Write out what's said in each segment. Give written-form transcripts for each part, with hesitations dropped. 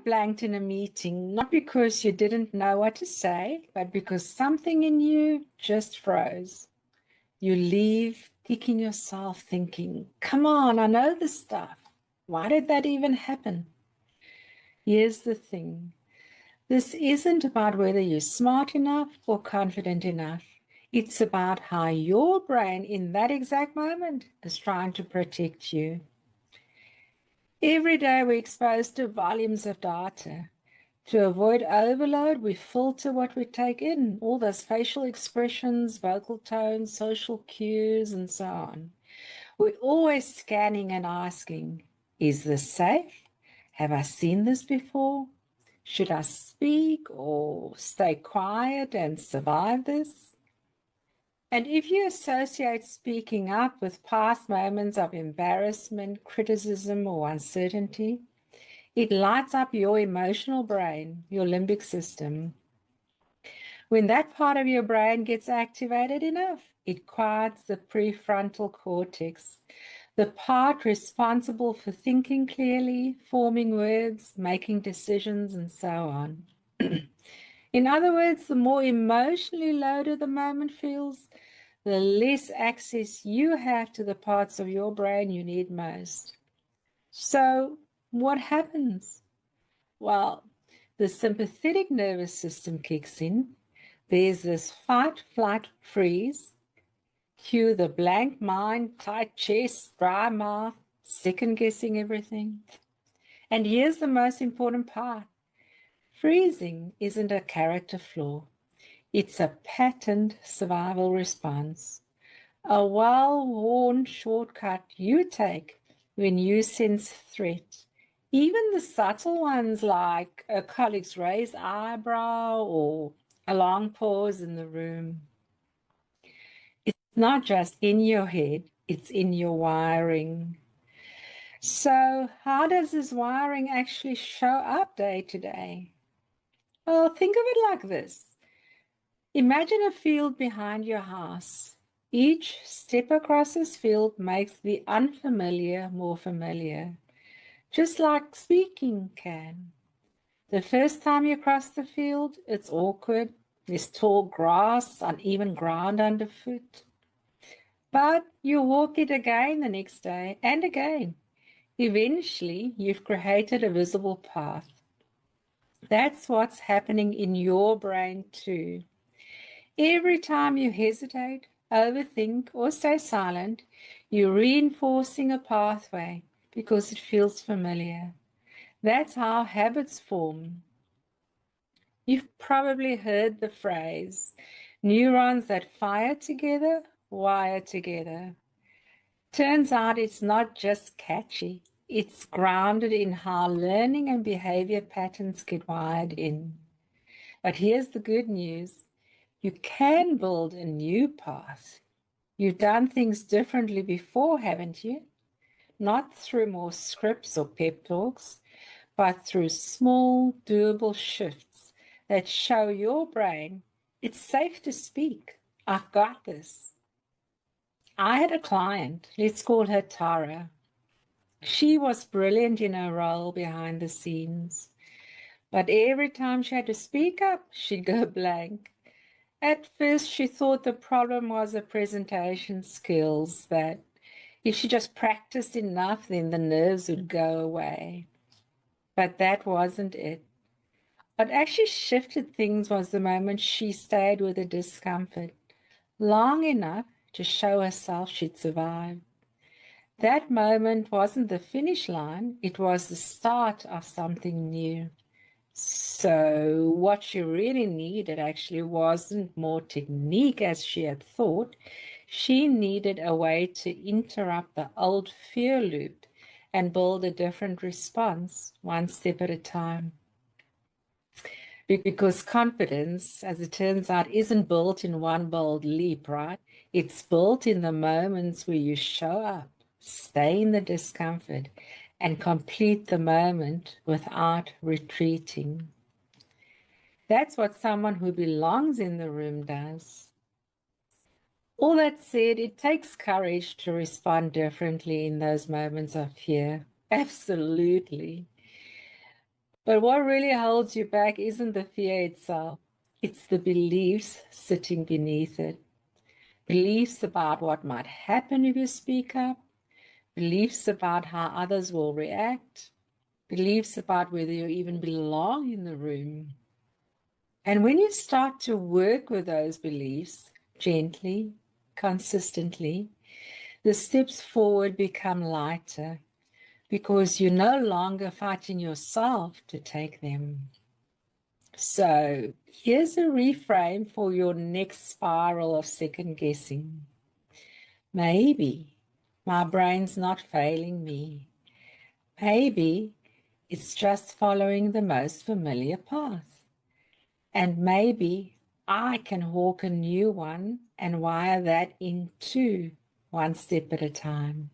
blanked in a meeting, not because you didn't know what to say, but because something in you just froze. You leave kicking yourself, thinking, come on, I know this stuff. Why did that even happen? Here's the thing. This isn't about whether you're smart enough or confident enough. It's about how your brain in that exact moment is trying to protect you. Every day we're exposed to volumes of data. To avoid overload, we filter what we take in, all those facial expressions, vocal tones, social cues, and so on. We're always scanning and asking, is this safe? Have I seen this before? Should I speak or stay quiet and survive this? And if you associate speaking up with past moments of embarrassment, criticism, or uncertainty, it lights up your emotional brain, your limbic system. When that part of your brain gets activated enough, it quiets the prefrontal cortex, the part responsible for thinking clearly, forming words, making decisions, and so on. In other words, the more emotionally loaded the moment feels, the less access you have to the parts of your brain you need most. So, what happens? Well, the sympathetic nervous system kicks in. There's this fight, flight, freeze. Cue the blank mind, tight chest, dry mouth, second guessing everything. And here's the most important part. Freezing isn't a character flaw. It's a patterned survival response, a well-worn shortcut you take when you sense threat. Even the subtle ones like a colleague's raised eyebrow or a long pause in the room. It's not just in your head, it's in your wiring. So how does this wiring actually show up day to day? Well, think of it like this. Imagine a field behind your house. Each step across this field makes the unfamiliar more familiar, just like speaking can. The first time you cross the field, it's awkward. There's tall grass, uneven ground underfoot. But you walk it again the next day and again. Eventually, you've created a visible path. That's what's happening in your brain too. Every time you hesitate, overthink, or stay silent, you're reinforcing a pathway because it feels familiar. That's how habits form. You've probably heard the phrase, neurons that fire together, wire together. Turns out it's not just catchy, it's grounded in how learning and behavior patterns get wired in. But here's the good news. You can build a new path. You've done things differently before, haven't you? Not through more scripts or pep talks, but through small, doable shifts that show your brain it's safe to speak. I've got this. I had a client, let's call her Tara. She was brilliant in her role behind the scenes, but every time she had to speak up, she'd go blank. At first, she thought the problem was her presentation skills, that if she just practiced enough, then the nerves would go away. But that wasn't it. What actually shifted things was the moment she stayed with the discomfort long enough to show herself she'd survive. That moment wasn't the finish line, it was the start of something new. So what she really needed actually wasn't more technique as she had thought. She needed a way to interrupt the old fear loop and build a different response, one step at a time. Because confidence, as it turns out, isn't built in one bold leap, right? It's built in the moments where you show up, stay in the discomfort, and complete the moment without retreating. That's what someone who belongs in the room does. All that said, it takes courage to respond differently in those moments of fear. Absolutely. But what really holds you back isn't the fear itself, it's the beliefs sitting beneath it. Beliefs about what might happen if you speak up, beliefs about how others will react, beliefs about whether you even belong in the room. And when you start to work with those beliefs gently, consistently, the steps forward become lighter because you're no longer fighting yourself to take them. So here's a reframe for your next spiral of second guessing. Maybe my brain's not failing me. Maybe it's just following the most familiar path. And maybe I can walk a new one and wire that in too, one step at a time.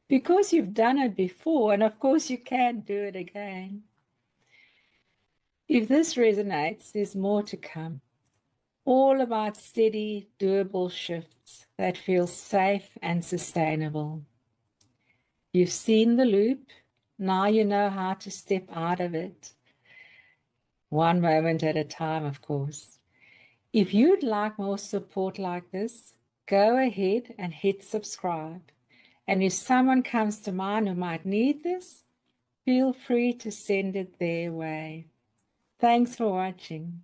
Because you've done it before, and of course you can do it again. If this resonates, there's more to come. All about steady, doable shifts that feel safe and sustainable. You've seen the loop. Now you know how to step out of it. One moment at a time, of course. If you'd like more support like this, go ahead and hit subscribe. And if someone comes to mind who might need this, feel free to send it their way. Thanks for watching.